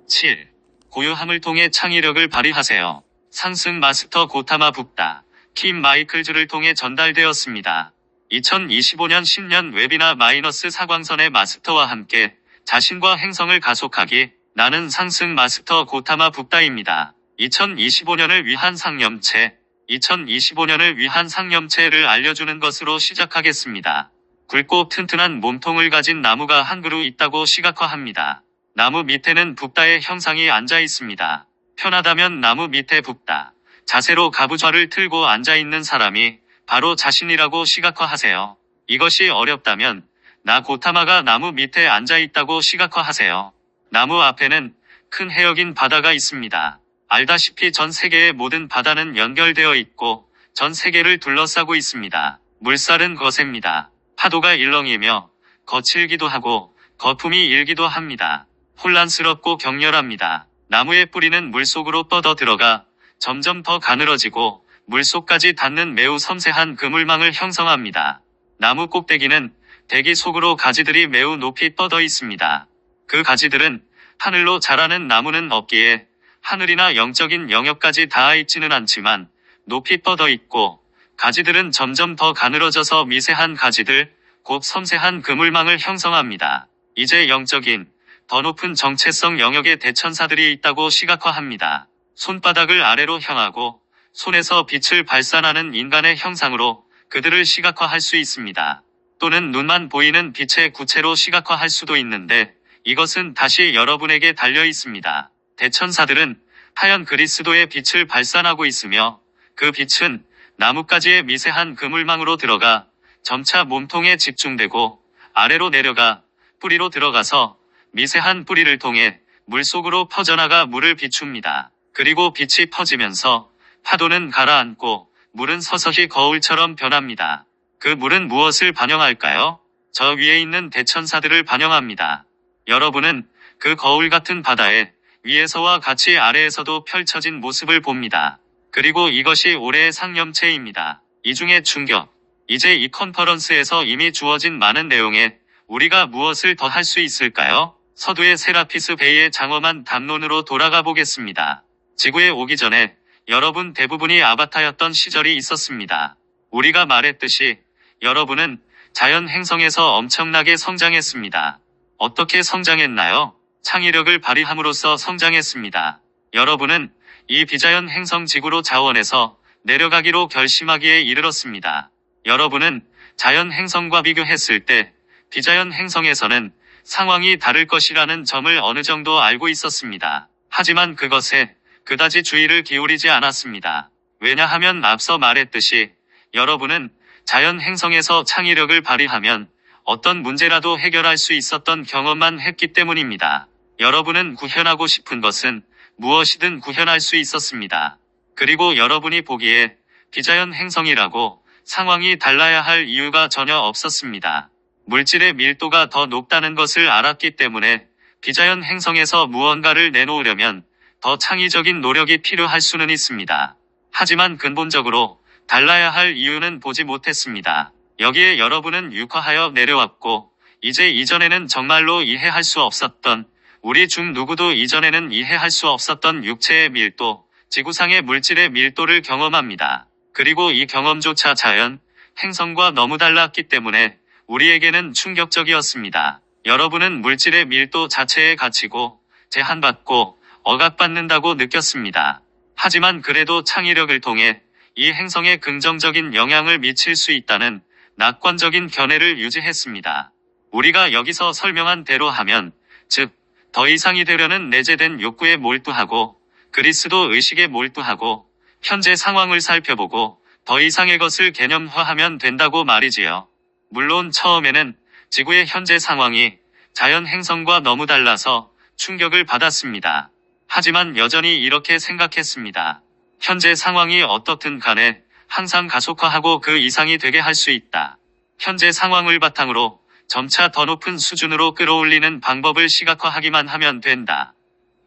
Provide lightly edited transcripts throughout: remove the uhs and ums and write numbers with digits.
7. 고요함을 통해 창의력을 발휘하세요. 상승 마스터 고타마 북다, 킴 마이클즈를 통해 전달되었습니다. 2025년 신년 웨비나 마이너스 사광선의 마스터와 함께 자신과 행성을 가속하기. 나는 상승 마스터 고타마 북다입니다. 2025년을 위한 상념체. 2025년을 위한 상념체를 알려주는 것으로 시작하겠습니다. 굵고 튼튼한 몸통을 가진 나무가 한 그루 있다고 시각화합니다. 나무 밑에는 북다의 형상이 앉아 있습니다. 편하다면 나무 밑에 북다. 자세로 가부좌를 틀고 앉아 있는 사람이 바로 자신이라고 시각화하세요. 이것이 어렵다면 나 고타마가 나무 밑에 앉아 있다고 시각화하세요. 나무 앞에는 큰 해역인 바다가 있습니다. 알다시피 전 세계의 모든 바다는 연결되어 있고 전 세계를 둘러싸고 있습니다. 물살은 거셉니다. 파도가 일렁이며 거칠기도 하고 거품이 일기도 합니다. 혼란스럽고 격렬합니다. 나무의 뿌리는 물속으로 뻗어 들어가 점점 더 가늘어지고 물속까지 닿는 매우 섬세한 그물망을 형성합니다. 나무 꼭대기는 대기 속으로 가지들이 매우 높이 뻗어 있습니다. 그 가지들은 하늘로 자라는 나무는 없기에 하늘이나 영적인 영역까지 닿아 있지는 않지만 높이 뻗어 있고 가지들은 점점 더 가늘어져서 미세한 가지들, 곧 섬세한 그물망을 형성합니다. 이제 영적인, 더 높은 정체성 영역에 대천사들이 있다고 시각화합니다. 손바닥을 아래로 향하고 손에서 빛을 발산하는 인간의 형상으로 그들을 시각화할 수 있습니다. 또는 눈만 보이는 빛의 구체로 시각화할 수도 있는데 이것은 다시 여러분에게 달려 있습니다. 대천사들은 하얀 그리스도의 빛을 발산하고 있으며 그 빛은 나뭇가지의 미세한 그물망으로 들어가 점차 몸통에 집중되고 아래로 내려가 뿌리로 들어가서 미세한 뿌리를 통해 물속으로 퍼져나가 물을 비춥니다. 그리고 빛이 퍼지면서 파도는 가라앉고 물은 서서히 거울처럼 변합니다. 그 물은 무엇을 반영할까요? 저 위에 있는 대천사들을 반영합니다. 여러분은 그 거울 같은 바다에 위에서와 같이 아래에서도 펼쳐진 모습을 봅니다. 그리고 이것이 올해의 상념체입니다. 이 중에 충격. 이제 이 컨퍼런스에서 이미 주어진 많은 내용에 우리가 무엇을 더 할 수 있을까요? 서두의 세라피스 베이의 장엄한 담론으로 돌아가 보겠습니다. 지구에 오기 전에 여러분 대부분이 아바타였던 시절이 있었습니다. 우리가 말했듯이 여러분은 자연 행성에서 엄청나게 성장했습니다. 어떻게 성장했나요? 창의력을 발휘함으로써 성장했습니다. 여러분은 이 비자연 행성 지구로 자원해서 내려가기로 결심하기에 이르렀습니다. 여러분은 자연 행성과 비교했을 때 비자연 행성에서는 상황이 다를 것이라는 점을 어느 정도 알고 있었습니다. 하지만 그것에 그다지 주의를 기울이지 않았습니다. 왜냐하면 앞서 말했듯이 여러분은 자연 행성에서 창의력을 발휘하면 어떤 문제라도 해결할 수 있었던 경험만 했기 때문입니다. 여러분은 구현하고 싶은 것은 무엇이든 구현할 수 있었습니다. 그리고 여러분이 보기에 비자연 행성이라고 상황이 달라야 할 이유가 전혀 없었습니다. 물질의 밀도가 더 높다는 것을 알았기 때문에 비자연 행성에서 무언가를 내놓으려면 더 창의적인 노력이 필요할 수는 있습니다. 하지만 근본적으로 달라야 할 이유는 보지 못했습니다. 여기에 여러분은 육화하여 내려왔고 이제 이전에는 정말로 이해할 수 없었던 우리 중 누구도 이전에는 이해할 수 없었던 육체의 밀도, 지구상의 물질의 밀도를 경험합니다. 그리고 이 경험조차 자연, 행성과 너무 달랐기 때문에 우리에게는 충격적이었습니다. 여러분은 물질의 밀도 자체에 갇히고 제한받고 억압받는다고 느꼈습니다. 하지만 그래도 창의력을 통해 이 행성에 긍정적인 영향을 미칠 수 있다는 낙관적인 견해를 유지했습니다. 우리가 여기서 설명한 대로 하면, 즉, 더 이상이 되려는 내재된 욕구에 몰두하고 그리스도 의식에 몰두하고 현재 상황을 살펴보고 더 이상의 것을 개념화하면 된다고 말이지요. 물론 처음에는 지구의 현재 상황이 자연 행성과 너무 달라서 충격을 받았습니다. 하지만 여전히 이렇게 생각했습니다. 현재 상황이 어떻든 간에 항상 가속화하고 그 이상이 되게 할 수 있다. 현재 상황을 바탕으로 점차 더 높은 수준으로 끌어올리는 방법을 시각화하기만 하면 된다.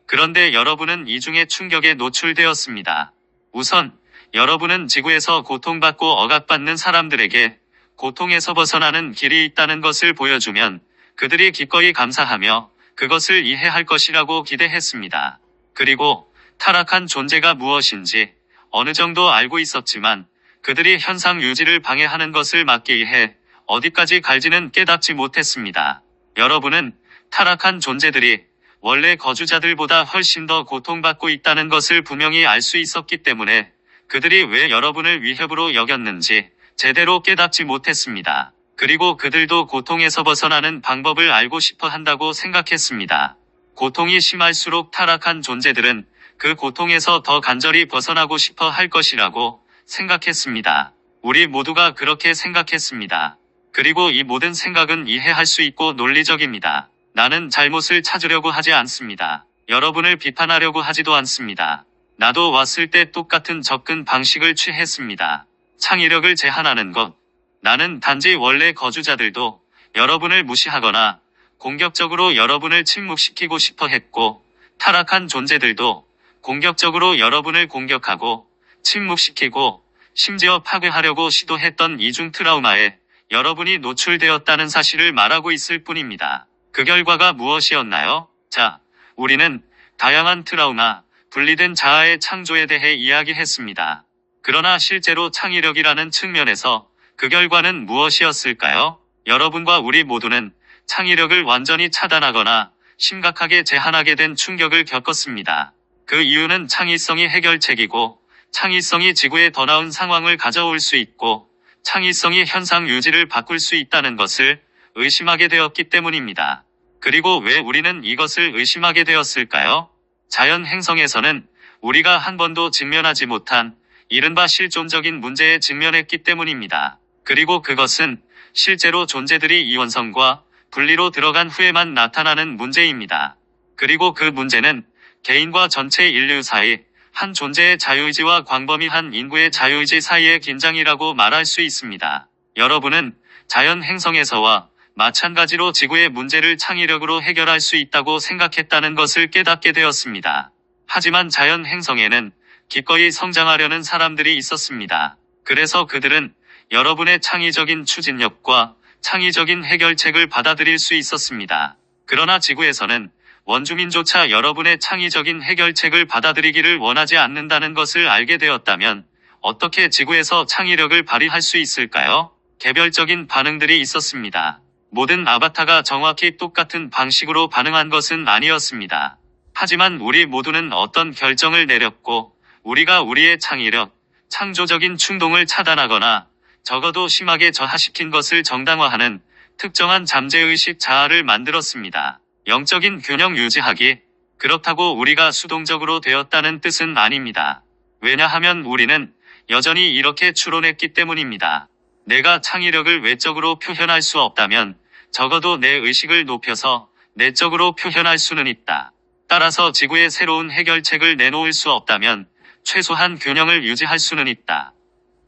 그런데 여러분은 이 중에 충격에 노출되었습니다. 우선 여러분은 지구에서 고통받고 억압받는 사람들에게 고통에서 벗어나는 길이 있다는 것을 보여주면 그들이 기꺼이 감사하며 그것을 이해할 것이라고 기대했습니다. 그리고 타락한 존재가 무엇인지 어느 정도 알고 있었지만 그들이 현상 유지를 방해하는 것을 막기 위해 어디까지 갈지는 깨닫지 못했습니다. 여러분은 타락한 존재들이 원래 거주자들보다 훨씬 더 고통받고 있다는 것을 분명히 알 수 있었기 때문에 그들이 왜 여러분을 위협으로 여겼는지 제대로 깨닫지 못했습니다. 그리고 그들도 고통에서 벗어나는 방법을 알고 싶어 한다고 생각했습니다. 고통이 심할수록 타락한 존재들은 그 고통에서 더 간절히 벗어나고 싶어 할 것이라고 생각했습니다. 우리 모두가 그렇게 생각했습니다. 그리고 이 모든 생각은 이해할 수 있고 논리적입니다. 나는 잘못을 찾으려고 하지 않습니다. 여러분을 비판하려고 하지도 않습니다. 나도 왔을 때 똑같은 접근 방식을 취했습니다. 창의력을 제한하는 것. 나는 단지 원래 거주자들도 여러분을 무시하거나 공격적으로 여러분을 침묵시키고 싶어 했고, 타락한 존재들도 공격적으로 여러분을 공격하고 침묵시키고 심지어 파괴하려고 시도했던 이중 트라우마에 여러분이 노출되었다는 사실을 말하고 있을 뿐입니다. 그 결과가 무엇이었나요? 자, 우리는 다양한 트라우마, 분리된 자아의 창조에 대해 이야기했습니다. 그러나 실제로 창의력이라는 측면에서 그 결과는 무엇이었을까요? 여러분과 우리 모두는 창의력을 완전히 차단하거나 심각하게 제한하게 된 충격을 겪었습니다. 그 이유는 창의성이 해결책이고, 창의성이 지구에 더 나은 상황을 가져올 수 있고, 창의성이 현상 유지를 바꿀 수 있다는 것을 의심하게 되었기 때문입니다. 그리고 왜 우리는 이것을 의심하게 되었을까요? 자연 행성에서는 우리가 한 번도 직면하지 못한 이른바 실존적인 문제에 직면했기 때문입니다. 그리고 그것은 실제로 존재들이 이원성과 분리로 들어간 후에만 나타나는 문제입니다. 그리고 그 문제는 개인과 전체 인류 사이 한 존재의 자유의지와 광범위한 인구의 자유의지 사이의 긴장이라고 말할 수 있습니다. 여러분은 자연 행성에서와 마찬가지로 지구의 문제를 창의력으로 해결할 수 있다고 생각했다는 것을 깨닫게 되었습니다. 하지만 자연 행성에는 기꺼이 성장하려는 사람들이 있었습니다. 그래서 그들은 여러분의 창의적인 추진력과 창의적인 해결책을 받아들일 수 있었습니다. 그러나 지구에서는 원주민조차 여러분의 창의적인 해결책을 받아들이기를 원하지 않는다는 것을 알게 되었다면 어떻게 지구에서 창의력을 발휘할 수 있을까요? 개별적인 반응들이 있었습니다. 모든 아바타가 정확히 똑같은 방식으로 반응한 것은 아니었습니다. 하지만 우리 모두는 어떤 결정을 내렸고, 우리가 우리의 창의력, 창조적인 충동을 차단하거나 적어도 심하게 저하시킨 것을 정당화하는 특정한 잠재의식 자아를 만들었습니다. 영적인 균형 유지하기. 그렇다고 우리가 수동적으로 되었다는 뜻은 아닙니다. 왜냐하면 우리는 여전히 이렇게 추론했기 때문입니다. 내가 창의력을 외적으로 표현할 수 없다면 적어도 내 의식을 높여서 내적으로 표현할 수는 있다. 따라서 지구에 새로운 해결책을 내놓을 수 없다면 최소한 균형을 유지할 수는 있다.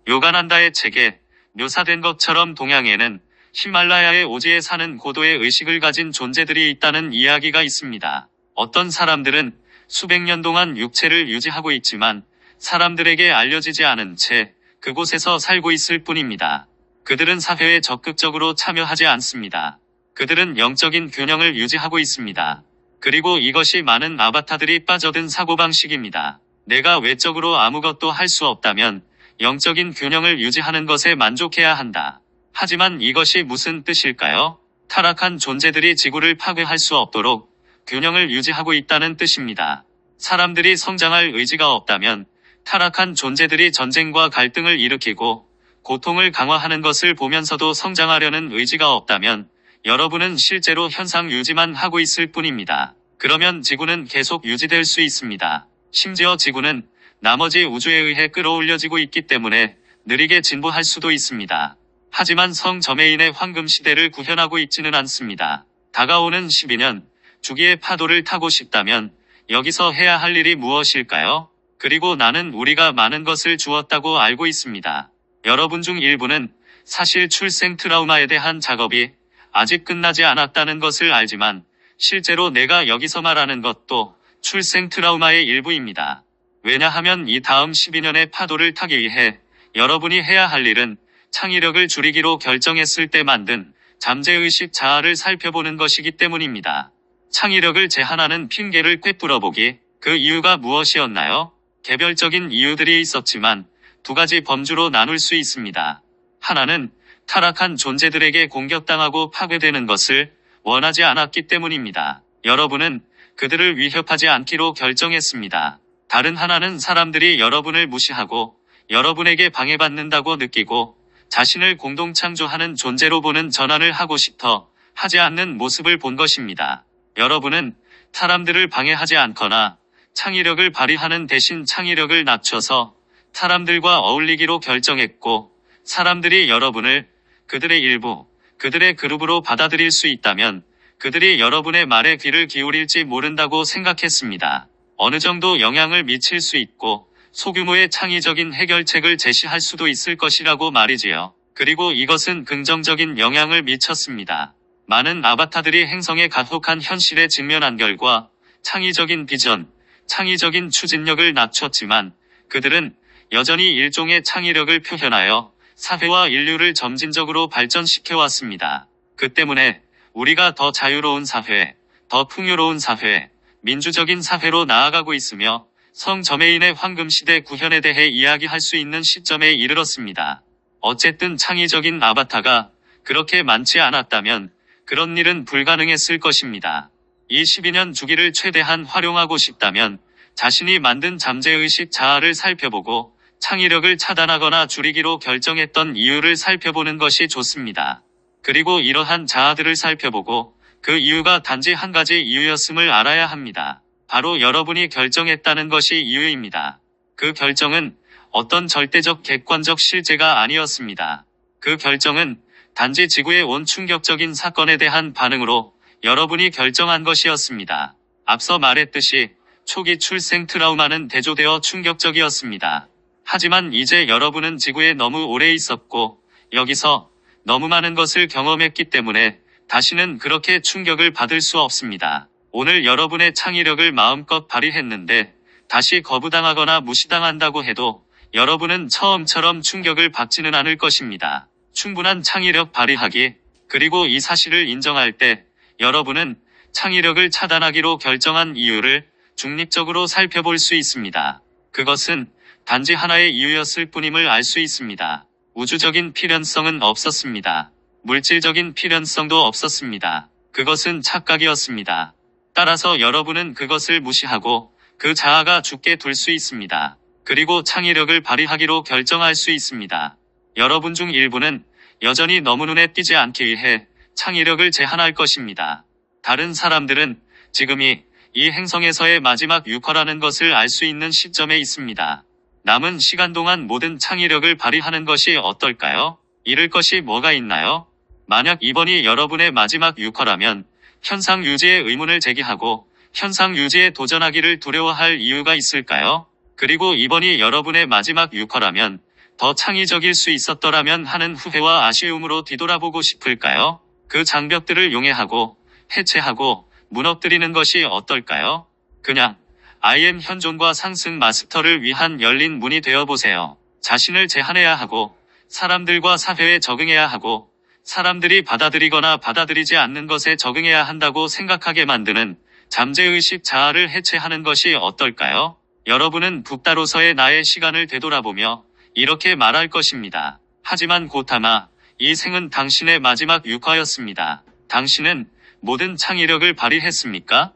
요가난다의 책에 묘사된 것처럼 동양에는 히말라야의 오지에 사는 고도의 의식을 가진 존재들이 있다는 이야기가 있습니다. 어떤 사람들은 수백 년 동안 육체를 유지하고 있지만 사람들에게 알려지지 않은 채 그곳에서 살고 있을 뿐입니다. 그들은 사회에 적극적으로 참여하지 않습니다. 그들은 영적인 균형을 유지하고 있습니다. 그리고 이것이 많은 아바타들이 빠져든 사고방식입니다. 내가 외적으로 아무것도 할 수 없다면 영적인 균형을 유지하는 것에 만족해야 한다. 하지만 이것이 무슨 뜻일까요? 타락한 존재들이 지구를 파괴할 수 없도록 균형을 유지하고 있다는 뜻입니다. 사람들이 성장할 의지가 없다면 타락한 존재들이 전쟁과 갈등을 일으키고 고통을 강화하는 것을 보면서도 성장하려는 의지가 없다면 여러분은 실제로 현상 유지만 하고 있을 뿐입니다. 그러면 지구는 계속 유지될 수 있습니다. 심지어 지구는 나머지 우주에 의해 끌어올려지고 있기 때문에 느리게 진보할 수도 있습니다. 하지만 성저메인의 황금 시대를 구현하고 있지는 않습니다. 다가오는 12년, 주기의 파도를 타고 싶다면 여기서 해야 할 일이 무엇일까요? 그리고 나는 우리가 많은 것을 주었다고 알고 있습니다. 여러분 중 일부는 사실 출생 트라우마에 대한 작업이 아직 끝나지 않았다는 것을 알지만 실제로 내가 여기서 말하는 것도 출생 트라우마의 일부입니다. 왜냐하면 이 다음 12년의 파도를 타기 위해 여러분이 해야 할 일은 창의력을 줄이기로 결정했을 때 만든 잠재의식 자아를 살펴보는 것이기 때문입니다. 창의력을 제한하는 핑계를 꿰뚫어보기. 그 이유가 무엇이었나요? 개별적인 이유들이 있었지만 두 가지 범주로 나눌 수 있습니다. 하나는 타락한 존재들에게 공격당하고 파괴되는 것을 원하지 않았기 때문입니다. 여러분은 그들을 위협하지 않기로 결정했습니다. 다른 하나는 사람들이 여러분을 무시하고 여러분에게 방해받는다고 느끼고 자신을 공동창조하는 존재로 보는 전환을 하고 싶어 하지 않는 모습을 본 것입니다. 여러분은 사람들을 방해하지 않거나 창의력을 발휘하는 대신 창의력을 낮춰서 사람들과 어울리기로 결정했고, 사람들이 여러분을 그들의 일부, 그들의 그룹으로 받아들일 수 있다면 그들이 여러분의 말에 귀를 기울일지 모른다고 생각했습니다. 어느 정도 영향을 미칠 수 있고 소규모의 창의적인 해결책을 제시할 수도 있을 것이라고 말이지요. 그리고 이것은 긍정적인 영향을 미쳤습니다. 많은 아바타들이 행성에 가혹한 현실에 직면한 결과 창의적인 비전, 창의적인 추진력을 낮췄지만 그들은 여전히 일종의 창의력을 표현하여 사회와 인류를 점진적으로 발전시켜왔습니다. 그 때문에 우리가 더 자유로운 사회, 더 풍요로운 사회, 민주적인 사회로 나아가고 있으며 성저메인의 황금시대 구현에 대해 이야기할 수 있는 시점에 이르렀습니다. 어쨌든 창의적인 아바타가 그렇게 많지 않았다면 그런 일은 불가능했을 것입니다. 이 12년 주기를 최대한 활용하고 싶다면 자신이 만든 잠재의식 자아를 살펴보고 창의력을 차단하거나 줄이기로 결정했던 이유를 살펴보는 것이 좋습니다. 그리고 이러한 자아들을 살펴보고 그 이유가 단지 한 가지 이유였음을 알아야 합니다. 바로 여러분이 결정했다는 것이 이유입니다. 그 결정은 어떤 절대적 객관적 실제가 아니었습니다. 그 결정은 단지 지구에 온 충격적인 사건에 대한 반응으로 여러분이 결정한 것이었습니다. 앞서 말했듯이 초기 출생 트라우마는 대조되어 충격적이었습니다. 하지만 이제 여러분은 지구에 너무 오래 있었고 여기서 너무 많은 것을 경험했기 때문에 다시는 그렇게 충격을 받을 수 없습니다. 오늘 여러분의 창의력을 마음껏 발휘했는데 다시 거부당하거나 무시당한다고 해도 여러분은 처음처럼 충격을 받지는 않을 것입니다. 충분한 창의력 발휘하기, 그리고 이 사실을 인정할 때 여러분은 창의력을 차단하기로 결정한 이유를 중립적으로 살펴볼 수 있습니다. 그것은 단지 하나의 이유였을 뿐임을 알 수 있습니다. 우주적인 필연성은 없었습니다. 물질적인 필연성도 없었습니다. 그것은 착각이었습니다. 따라서 여러분은 그것을 무시하고 그 자아가 죽게 둘 수 있습니다. 그리고 창의력을 발휘하기로 결정할 수 있습니다. 여러분 중 일부는 여전히 너무 눈에 띄지 않기 위해 창의력을 제한할 것입니다. 다른 사람들은 지금이 이 행성에서의 마지막 육화라는 것을 알 수 있는 시점에 있습니다. 남은 시간 동안 모든 창의력을 발휘하는 것이 어떨까요? 잃을 것이 뭐가 있나요? 만약 이번이 여러분의 마지막 육화라면 현상 유지의 의문을 제기하고 현상 유지에 도전하기를 두려워할 이유가 있을까요? 그리고 이번이 여러분의 마지막 육화라면 더 창의적일 수 있었더라면 하는 후회와 아쉬움으로 뒤돌아보고 싶을까요? 그 장벽들을 용해하고 해체하고 무너뜨리는 것이 어떨까요? 그냥 IM 현존과 상승 마스터를 위한 열린 문이 되어보세요. 자신을 제한해야 하고 사람들과 사회에 적응해야 하고 사람들이 받아들이거나 받아들이지 않는 것에 적응해야 한다고 생각하게 만드는 잠재의식 자아를 해체하는 것이 어떨까요? 여러분은 붓다로서의 나의 시간을 되돌아보며 이렇게 말할 것입니다. 하지만 고타마, 이 생은 당신의 마지막 육화였습니다. 당신은 모든 창의력을 발휘했습니까?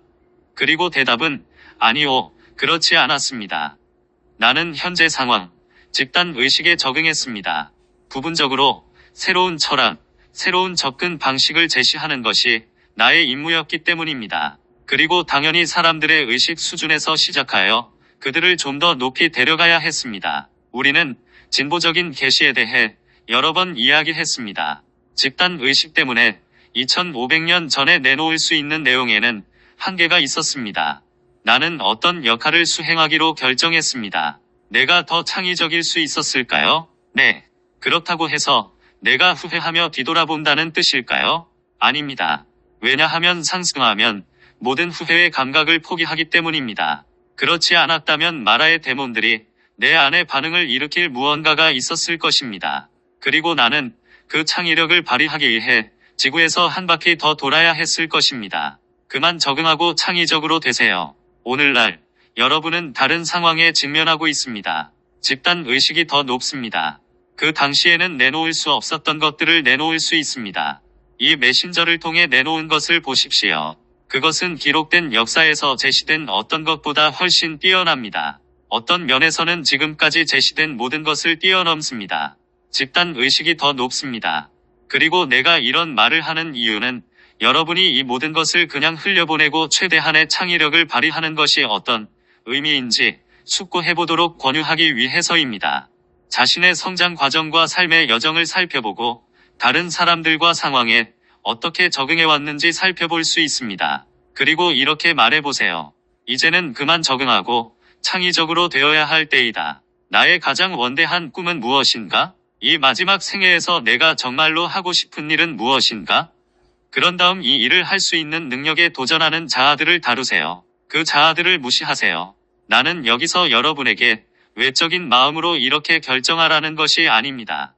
그리고 대답은 아니요, 그렇지 않았습니다. 나는 현재 상황, 집단 의식에 적응했습니다. 부분적으로 새로운 철학, 새로운 접근 방식을 제시하는 것이 나의 임무였기 때문입니다. 그리고 당연히 사람들의 의식 수준에서 시작하여 그들을 좀 더 높이 데려가야 했습니다. 우리는 진보적인 계시에 대해 여러 번 이야기했습니다. 집단 의식 때문에 2500년 전에 내놓을 수 있는 내용에는 한계가 있었습니다. 나는 어떤 역할을 수행하기로 결정했습니다. 내가 더 창의적일 수 있었을까요? 네. 그렇다고 해서 내가 후회하며 뒤돌아본다는 뜻일까요? 아닙니다. 왜냐하면 상승하면 모든 후회의 감각을 포기하기 때문입니다. 그렇지 않았다면 마라의 데몬들이 내 안에 반응을 일으킬 무언가가 있었을 것입니다. 그리고 나는 그 창의력을 발휘하기 위해 지구에서 한 바퀴 더 돌아야 했을 것입니다. 그만 적응하고 창의적으로 되세요. 오늘날 여러분은 다른 상황에 직면하고 있습니다. 집단 의식이 더 높습니다. 그 당시에는 내놓을 수 없었던 것들을 내놓을 수 있습니다. 이 메신저를 통해 내놓은 것을 보십시오. 그것은 기록된 역사에서 제시된 어떤 것보다 훨씬 뛰어납니다. 어떤 면에서는 지금까지 제시된 모든 것을 뛰어넘습니다. 집단 의식이 더 높습니다. 그리고 내가 이런 말을 하는 이유는 여러분이 이 모든 것을 그냥 흘려보내고 최대한의 창의력을 발휘하는 것이 어떤 의미인지 숙고해보도록 권유하기 위해서입니다. 자신의 성장 과정과 삶의 여정을 살펴보고 다른 사람들과 상황에 어떻게 적응해왔는지 살펴볼 수 있습니다. 그리고 이렇게 말해보세요. 이제는 그만 적응하고 창의적으로 되어야 할 때이다. 나의 가장 원대한 꿈은 무엇인가? 이 마지막 생애에서 내가 정말로 하고 싶은 일은 무엇인가? 그런 다음 이 일을 할 수 있는 능력에 도전하는 자아들을 다루세요. 그 자아들을 무시하세요. 나는 여기서 여러분에게 외적인 마음으로 이렇게 결정하라는 것이 아닙니다.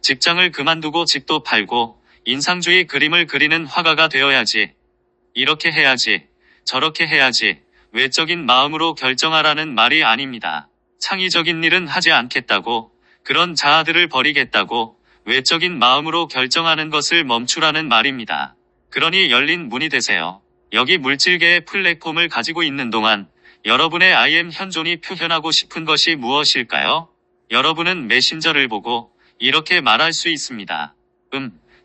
직장을 그만두고 집도 팔고 인상주의 그림을 그리는 화가가 되어야지. 이렇게 해야지. 저렇게 해야지. 외적인 마음으로 결정하라는 말이 아닙니다. 창의적인 일은 하지 않겠다고, 그런 자아들을 버리겠다고, 외적인 마음으로 결정하는 것을 멈추라는 말입니다. 그러니 열린 문이 되세요. 여기 물질계의 플랫폼을 가지고 있는 동안 여러분의 I am 현존이 표현하고 싶은 것이 무엇일까요? 여러분은 메신저를 보고 이렇게 말할 수 있습니다.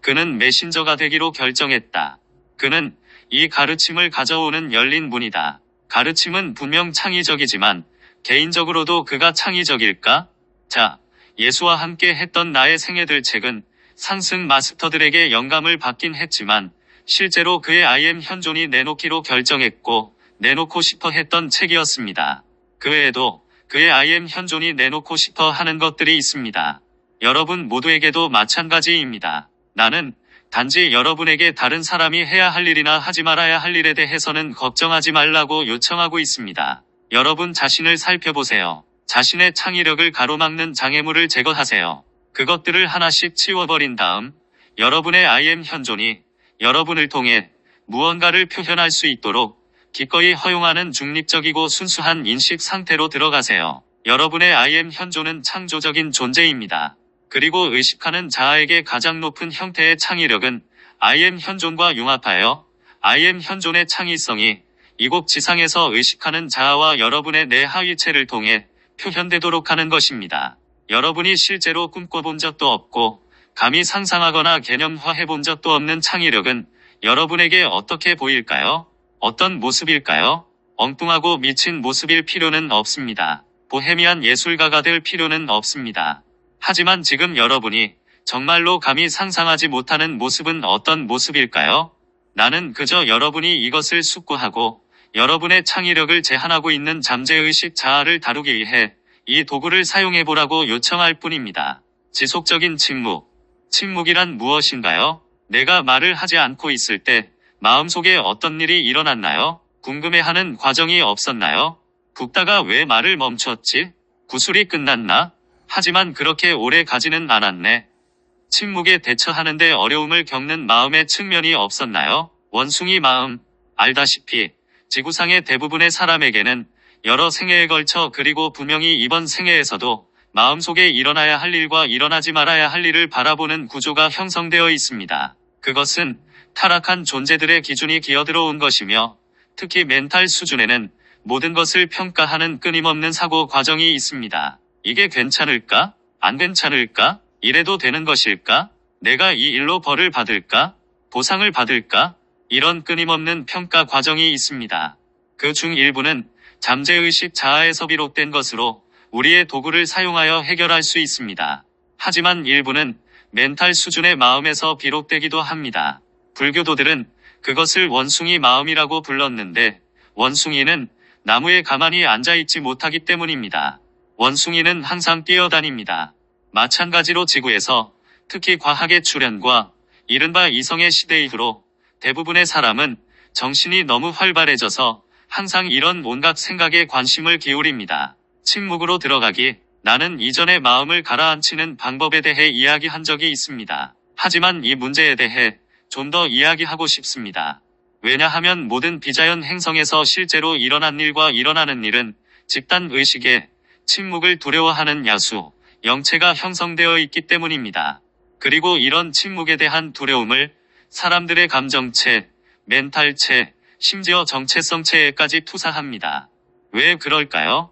그는 메신저가 되기로 결정했다. 그는 이 가르침을 가져오는 열린 문이다. 가르침은 분명 창의적이지만 개인적으로도 그가 창의적일까? 자, 예수와 함께 했던 나의 생애들 책은 상승 마스터들에게 영감을 받긴 했지만 실제로 그의 I am 현존이 내놓기로 결정했고 내놓고 싶어 했던 책이었습니다. 그 외에도 그의 I am 현존이 내놓고 싶어 하는 것들이 있습니다. 여러분 모두에게도 마찬가지입니다. 나는 단지 여러분에게 다른 사람이 해야 할 일이나 하지 말아야 할 일에 대해서는 걱정하지 말라고 요청하고 있습니다. 여러분 자신을 살펴보세요. 자신의 창의력을 가로막는 장애물을 제거하세요. 그것들을 하나씩 치워버린 다음 여러분의 I am 현존이 여러분을 통해 무언가를 표현할 수 있도록 기꺼이 허용하는 중립적이고 순수한 인식 상태로 들어가세요. 여러분의 I am 현존은 창조적인 존재입니다. 그리고 의식하는 자아에게 가장 높은 형태의 창의력은 I am 현존과 융합하여 I am 현존의 창의성이 이곳 지상에서 의식하는 자아와 여러분의 내 하위체를 통해 표현되도록 하는 것입니다. 여러분이 실제로 꿈꿔본 적도 없고 감히 상상하거나 개념화해본 적도 없는 창의력은 여러분에게 어떻게 보일까요? 어떤 모습일까요? 엉뚱하고 미친 모습일 필요는 없습니다. 보헤미안 예술가가 될 필요는 없습니다. 하지만 지금 여러분이 정말로 감히 상상하지 못하는 모습은 어떤 모습일까요? 나는 그저 여러분이 이것을 숙고하고 여러분의 창의력을 제한하고 있는 잠재의식 자아를 다루기 위해 이 도구를 사용해보라고 요청할 뿐입니다. 지속적인 침묵. 침묵이란 무엇인가요? 내가 말을 하지 않고 있을 때 마음속에 어떤 일이 일어났나요? 궁금해하는 과정이 없었나요? 붓다가 왜 말을 멈췄지? 구술이 끝났나? 하지만 그렇게 오래 가지는 않았네. 침묵에 대처하는데 어려움을 겪는 마음의 측면이 없었나요? 원숭이 마음. 알다시피 지구상의 대부분의 사람에게는 여러 생애에 걸쳐 그리고 분명히 이번 생애에서도 마음속에 일어나야 할 일과 일어나지 말아야 할 일을 바라보는 구조가 형성되어 있습니다. 그것은 타락한 존재들의 기준이 기어들어온 것이며 특히 멘탈 수준에는 모든 것을 평가하는 끊임없는 사고 과정이 있습니다. 이게 괜찮을까? 안 괜찮을까? 이래도 되는 것일까? 내가 이 일로 벌을 받을까? 보상을 받을까? 이런 끊임없는 평가 과정이 있습니다. 그 중 일부는 잠재의식 자아에서 비롯된 것으로 우리의 도구를 사용하여 해결할 수 있습니다. 하지만 일부는 멘탈 수준의 마음에서 비롯되기도 합니다. 불교도들은 그것을 원숭이 마음이라고 불렀는데 원숭이는 나무에 가만히 앉아있지 못하기 때문입니다. 원숭이는 항상 뛰어다닙니다. 마찬가지로 지구에서 특히 과학의 출현과 이른바 이성의 시대 이후로 대부분의 사람은 정신이 너무 활발해져서 항상 이런 온갖 생각에 관심을 기울입니다. 침묵으로 들어가기. 나는 이전에 마음을 가라앉히는 방법에 대해 이야기한 적이 있습니다. 하지만 이 문제에 대해 좀 더 이야기하고 싶습니다. 왜냐하면 모든 비자연 행성에서 실제로 일어난 일과 일어나는 일은 집단 의식에 침묵을 두려워하는 야수, 영체가 형성되어 있기 때문입니다. 그리고 이런 침묵에 대한 두려움을 사람들의 감정체, 멘탈체, 심지어 정체성체에까지 투사합니다. 왜 그럴까요?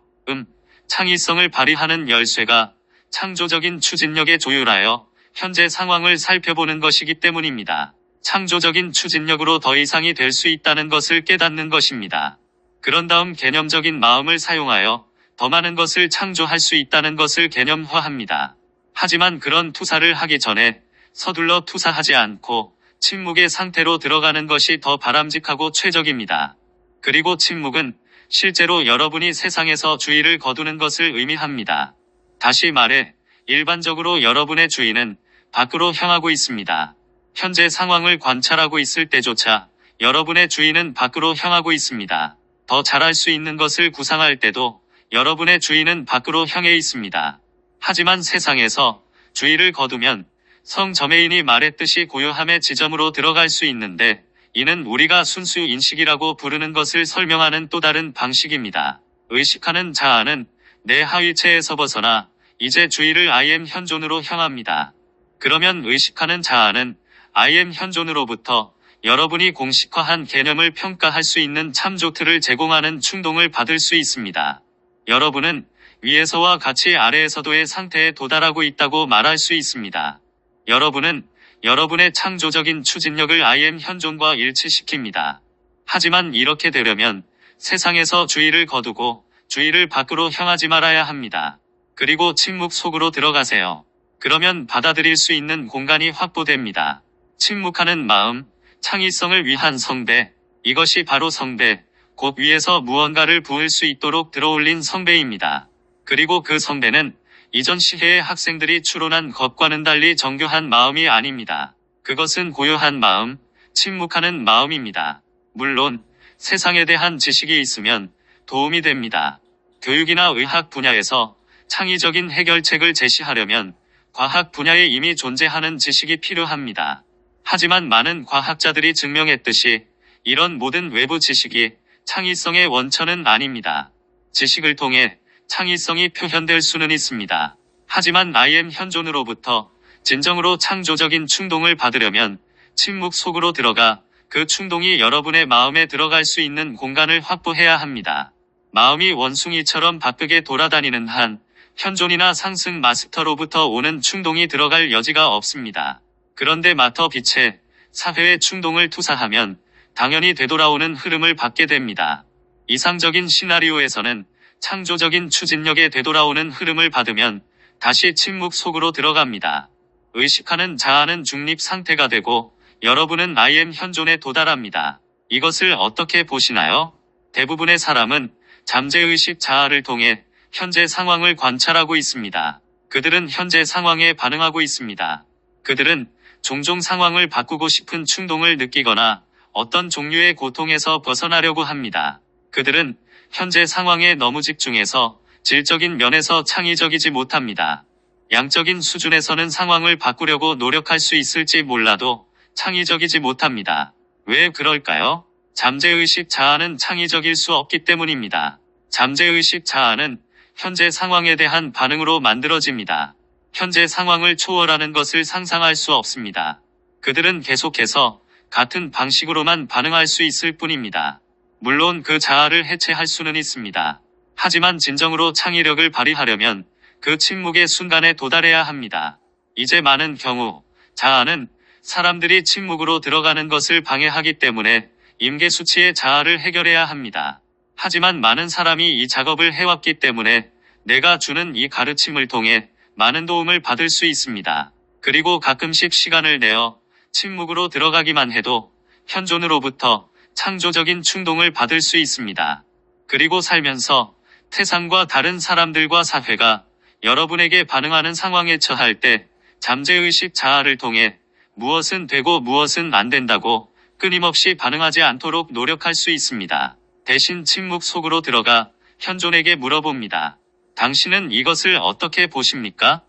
창의성을 발휘하는 열쇠가 창조적인 추진력에 조율하여 현재 상황을 살펴보는 것이기 때문입니다. 창조적인 추진력으로 더 이상이 될 수 있다는 것을 깨닫는 것입니다. 그런 다음 개념적인 마음을 사용하여 더 많은 것을 창조할 수 있다는 것을 개념화합니다. 하지만 그런 투사를 하기 전에 서둘러 투사하지 않고 침묵의 상태로 들어가는 것이 더 바람직하고 최적입니다. 그리고 침묵은 실제로 여러분이 세상에서 주의를 거두는 것을 의미합니다. 다시 말해, 일반적으로 여러분의 주의는 밖으로 향하고 있습니다. 현재 상황을 관찰하고 있을 때조차 여러분의 주의는 밖으로 향하고 있습니다. 더 잘할 수 있는 것을 구상할 때도 여러분의 주의는 밖으로 향해 있습니다. 하지만 세상에서 주의를 거두면 성저메인이 말했듯이 고요함의 지점으로 들어갈 수 있는데, 이는 우리가 순수 인식이라고 부르는 것을 설명하는 또 다른 방식입니다. 의식하는 자아는 내 하위체에서 벗어나 이제 주의를 I am 현존으로 향합니다. 그러면 의식하는 자아는 I am 현존으로부터 여러분이 공식화한 개념을 평가할 수 있는 참조틀을 제공하는 충동을 받을 수 있습니다. 여러분은 위에서와 같이 아래에서도의 상태에 도달하고 있다고 말할 수 있습니다. 여러분은 여러분의 창조적인 추진력을 I am 현존과 일치시킵니다. 하지만 이렇게 되려면 세상에서 주의를 거두고 주의를 밖으로 향하지 말아야 합니다. 그리고 침묵 속으로 들어가세요. 그러면 받아들일 수 있는 공간이 확보됩니다. 침묵하는 마음, 창의성을 위한 성배, 이것이 바로 성배, 곧 위에서 무언가를 부을 수 있도록 들어올린 성배입니다. 그리고 그 성배는 이전 시대의 학생들이 추론한 것과는 달리 정교한 마음이 아닙니다. 그것은 고요한 마음, 침묵하는 마음입니다. 물론 세상에 대한 지식이 있으면 도움이 됩니다. 교육이나 의학 분야에서 창의적인 해결책을 제시하려면 과학 분야에 이미 존재하는 지식이 필요합니다. 하지만 많은 과학자들이 증명했듯이 이런 모든 외부 지식이 창의성의 원천은 아닙니다. 지식을 통해 창의성이 표현될 수는 있습니다. 하지만 I am 현존으로부터 진정으로 창조적인 충동을 받으려면 침묵 속으로 들어가 그 충동이 여러분의 마음에 들어갈 수 있는 공간을 확보해야 합니다. 마음이 원숭이처럼 바쁘게 돌아다니는 한 현존이나 상승 마스터로부터 오는 충동이 들어갈 여지가 없습니다. 그런데 마터 빛의 사회의 충동을 투사하면 당연히 되돌아오는 흐름을 받게 됩니다. 이상적인 시나리오에서는 창조적인 추진력에 되돌아오는 흐름을 받으면 다시 침묵 속으로 들어갑니다. 의식하는 자아는 중립 상태가 되고 여러분은 I am 현존에 도달합니다. 이것을 어떻게 보시나요? 대부분의 사람은 잠재의식 자아를 통해 현재 상황을 관찰하고 있습니다. 그들은 현재 상황에 반응하고 있습니다. 그들은 종종 상황을 바꾸고 싶은 충동을 느끼거나 어떤 종류의 고통에서 벗어나려고 합니다. 그들은 현재 상황에 너무 집중해서 질적인 면에서 창의적이지 못합니다. 양적인 수준에서는 상황을 바꾸려고 노력할 수 있을지 몰라도 창의적이지 못합니다. 왜 그럴까요? 잠재의식 자아는 창의적일 수 없기 때문입니다. 잠재의식 자아는 현재 상황에 대한 반응으로 만들어집니다. 현재 상황을 초월하는 것을 상상할 수 없습니다. 그들은 계속해서 같은 방식으로만 반응할 수 있을 뿐입니다. 물론 그 자아를 해체할 수는 있습니다. 하지만 진정으로 창의력을 발휘하려면 그 침묵의 순간에 도달해야 합니다. 이제 많은 경우 자아는 사람들이 침묵으로 들어가는 것을 방해하기 때문에 임계수치의 자아를 해결해야 합니다. 하지만 많은 사람이 이 작업을 해왔기 때문에 내가 주는 이 가르침을 통해 많은 도움을 받을 수 있습니다. 그리고 가끔씩 시간을 내어 침묵으로 들어가기만 해도 현존으로부터 창조적인 충동을 받을 수 있습니다. 그리고 살면서 태상과 다른 사람들과 사회가 여러분에게 반응하는 상황에 처할 때 잠재의식 자아를 통해 무엇은 되고 무엇은 안 된다고 끊임없이 반응하지 않도록 노력할 수 있습니다. 대신 침묵 속으로 들어가 현존에게 물어봅니다. 당신은 이것을 어떻게 보십니까?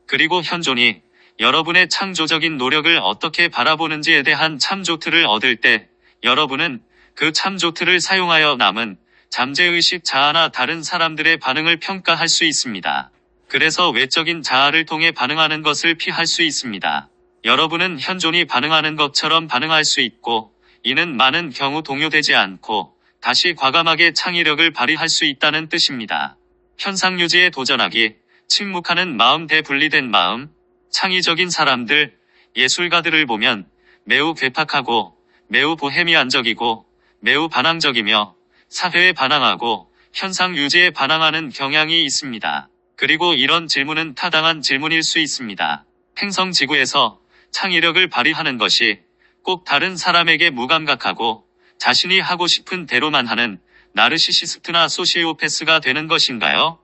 그리고 현존이 여러분의 창조적인 노력을 어떻게 바라보는지에 대한 참조틀을 얻을 때 여러분은 그 참조트를 사용하여 남은 잠재의식 자아나 다른 사람들의 반응을 평가할 수 있습니다. 그래서 외적인 자아를 통해 반응하는 것을 피할 수 있습니다. 여러분은 현존이 반응하는 것처럼 반응할 수 있고, 이는 많은 경우 동요되지 않고 다시 과감하게 창의력을 발휘할 수 있다는 뜻입니다. 현상 유지에 도전하기, 침묵하는 마음 대 분리된 마음, 창의적인 사람들, 예술가들을 보면 매우 괴팍하고 매우 보헤미안적이고 매우 반항적이며 사회에 반항하고 현상 유지에 반항하는 경향이 있습니다. 그리고 이런 질문은 타당한 질문일 수 있습니다. 행성지구에서 창의력을 발휘하는 것이 꼭 다른 사람에게 무감각하고 자신이 하고 싶은 대로만 하는 나르시시스트나 소시오패스가 되는 것인가요?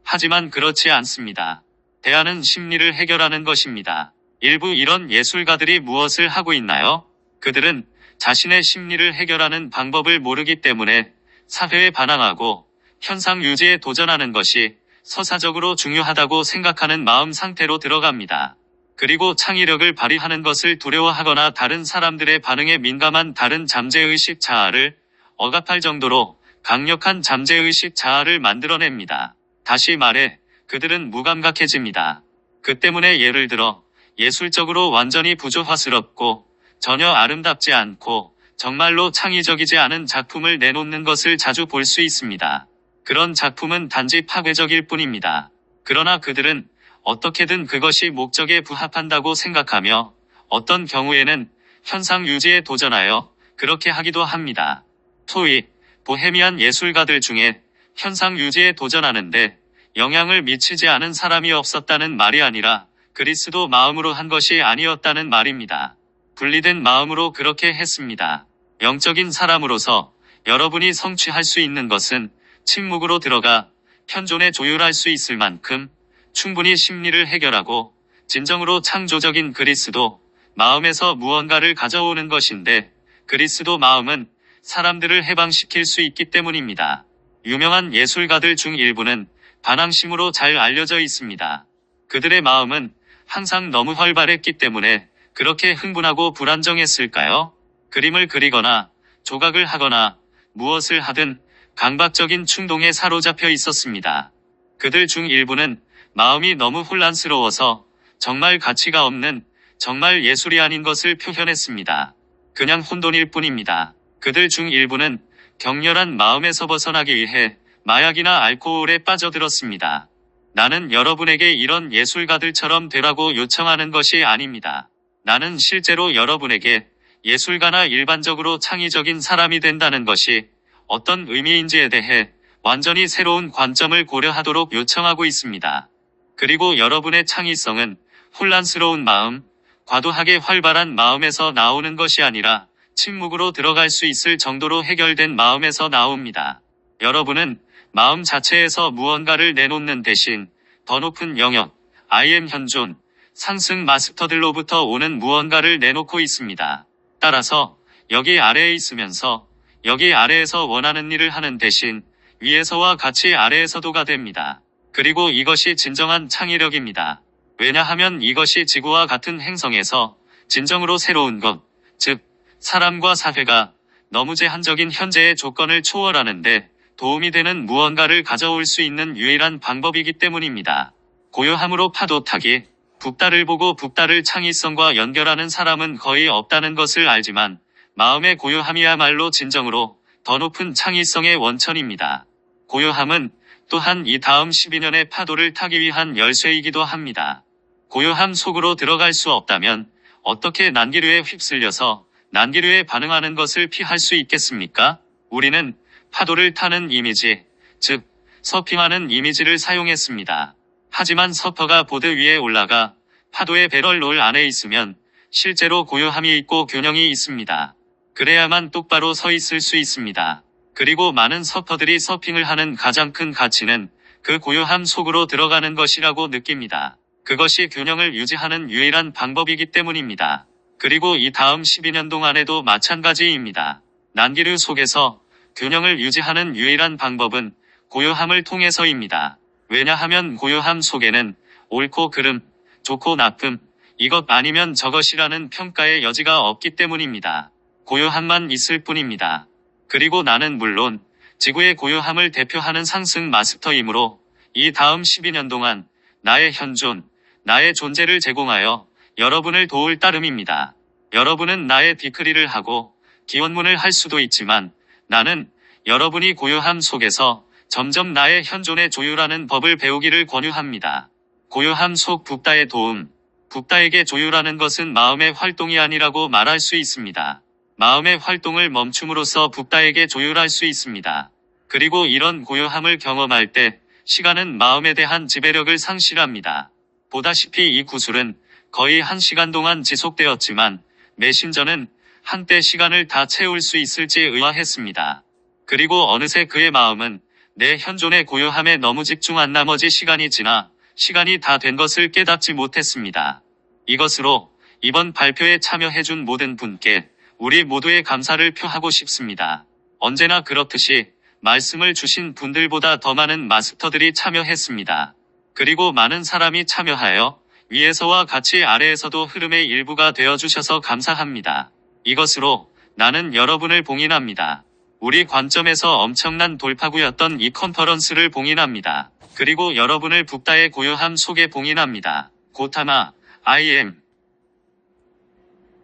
하지만 그렇지 않습니다. 대안은 심리를 해결하는 것입니다. 일부 이런 예술가들이 무엇을 하고 있나요? 그들은 자신의 심리를 해결하는 방법을 모르기 때문에 사회에 반항하고 현상 유지에 도전하는 것이 서사적으로 중요하다고 생각하는 마음 상태로 들어갑니다. 그리고 창의력을 발휘하는 것을 두려워하거나 다른 사람들의 반응에 민감한 다른 잠재의식 자아를 억압할 정도로 강력한 잠재의식 자아를 만들어냅니다. 다시 말해, 그들은 무감각해집니다. 그 때문에 예를 들어 예술적으로 완전히 부조화스럽고 전혀 아름답지 않고 정말로 창의적이지 않은 작품을 내놓는 것을 자주 볼 수 있습니다. 그런 작품은 단지 파괴적일 뿐입니다. 그러나 그들은 어떻게든 그것이 목적에 부합한다고 생각하며 어떤 경우에는 현상 유지에 도전하여 그렇게 하기도 합니다. 소위 보헤미안 예술가들 중에 현상 유지에 도전하는데 영향을 미치지 않은 사람이 없었다는 말이 아니라 그리스도 마음으로 한 것이 아니었다는 말입니다. 분리된 마음으로 그렇게 했습니다. 영적인 사람으로서 여러분이 성취할 수 있는 것은 침묵으로 들어가 현존에 조율할 수 있을 만큼 충분히 심리를 해결하고 진정으로 창조적인 그리스도 마음에서 무언가를 가져오는 것인데, 그리스도 마음은 사람들을 해방시킬 수 있기 때문입니다. 유명한 예술가들 중 일부는 반항심으로 잘 알려져 있습니다. 그들의 마음은 항상 너무 활발했기 때문에 그렇게 흥분하고 불안정했을까요? 그림을 그리거나 조각을 하거나 무엇을 하든 강박적인 충동에 사로잡혀 있었습니다. 그들 중 일부는 마음이 너무 혼란스러워서 정말 가치가 없는, 정말 예술이 아닌 것을 표현했습니다. 그냥 혼돈일 뿐입니다. 그들 중 일부는 격렬한 마음에서 벗어나기 위해 마약이나 알코올에 빠져들었습니다. 나는 여러분에게 이런 예술가들처럼 되라고 요청하는 것이 아닙니다. 나는 실제로 여러분에게 예술가나 일반적으로 창의적인 사람이 된다는 것이 어떤 의미인지에 대해 완전히 새로운 관점을 고려하도록 요청하고 있습니다. 그리고 여러분의 창의성은 혼란스러운 마음, 과도하게 활발한 마음에서 나오는 것이 아니라 침묵으로 들어갈 수 있을 정도로 해결된 마음에서 나옵니다. 여러분은 마음 자체에서 무언가를 내놓는 대신 더 높은 영역, I am 현존, 상승 마스터들로부터 오는 무언가를 내놓고 있습니다. 따라서 여기 아래에 있으면서 여기 아래에서 원하는 일을 하는 대신 위에서와 같이 아래에서도가 됩니다. 그리고 이것이 진정한 창의력입니다. 왜냐하면 이것이 지구와 같은 행성에서 진정으로 새로운 것, 즉 사람과 사회가 너무 제한적인 현재의 조건을 초월하는데 도움이 되는 무언가를 가져올 수 있는 유일한 방법이기 때문입니다. 고요함으로 파도 타기, 북달을 보고 북달을 창의성과 연결하는 사람은 거의 없다는 것을 알지만 마음의 고요함이야말로 진정으로 더 높은 창의성의 원천입니다. 고요함은 또한 이 다음 12년의 파도를 타기 위한 열쇠이기도 합니다. 고요함 속으로 들어갈 수 없다면 어떻게 난기류에 휩쓸려서 난기류에 반응하는 것을 피할 수 있겠습니까? 우리는 파도를 타는 이미지, 즉 서핑하는 이미지를 사용했습니다. 하지만 서퍼가 보드 위에 올라가 파도의 배럴롤 안에 있으면 실제로 고요함이 있고 균형이 있습니다. 그래야만 똑바로 서 있을 수 있습니다. 그리고 많은 서퍼들이 서핑을 하는 가장 큰 가치는 그 고요함 속으로 들어가는 것이라고 느낍니다. 그것이 균형을 유지하는 유일한 방법이기 때문입니다. 그리고 이 다음 12년 동안에도 마찬가지입니다. 난기류 속에서 균형을 유지하는 유일한 방법은 고요함을 통해서입니다. 왜냐하면 고요함 속에는 옳고 그름, 좋고 나쁨, 이것 아니면 저것이라는 평가의 여지가 없기 때문입니다. 고요함만 있을 뿐입니다. 그리고 나는 물론 지구의 고요함을 대표하는 상승 마스터이므로 이 다음 12년 동안 나의 현존, 나의 존재를 제공하여 여러분을 도울 따름입니다. 여러분은 나의 디크리를 하고 기원문을 할 수도 있지만 나는 여러분이 고요함 속에서 점점 나의 현존에 조율하는 법을 배우기를 권유합니다. 고요함 속 붓다의 도움. 붓다에게 조율하는 것은 마음의 활동이 아니라고 말할 수 있습니다. 마음의 활동을 멈춤으로써 붓다에게 조율할 수 있습니다. 그리고 이런 고요함을 경험할 때 시간은 마음에 대한 지배력을 상실합니다. 보다시피 이 구술은 거의 1시간 동안 지속되었지만 메신저는 한때 시간을 다 채울 수 있을지 의아했습니다. 그리고 어느새 그의 마음은 내 현존의 고요함에 너무 집중한 나머지 시간이 지나 시간이 다 된 것을 깨닫지 못했습니다. 이것으로 이번 발표에 참여해준 모든 분께 우리 모두의 감사를 표하고 싶습니다. 언제나 그렇듯이 말씀을 주신 분들보다 더 많은 마스터들이 참여했습니다. 그리고 많은 사람이 참여하여 위에서와 같이 아래에서도 흐름의 일부가 되어주셔서 감사합니다. 이것으로 나는 여러분을 봉인합니다. 우리 관점에서 엄청난 돌파구였던 이 컨퍼런스를 봉인합니다. 그리고 여러분을 붓다의 고요함 속에 봉인합니다. 고타마, I am.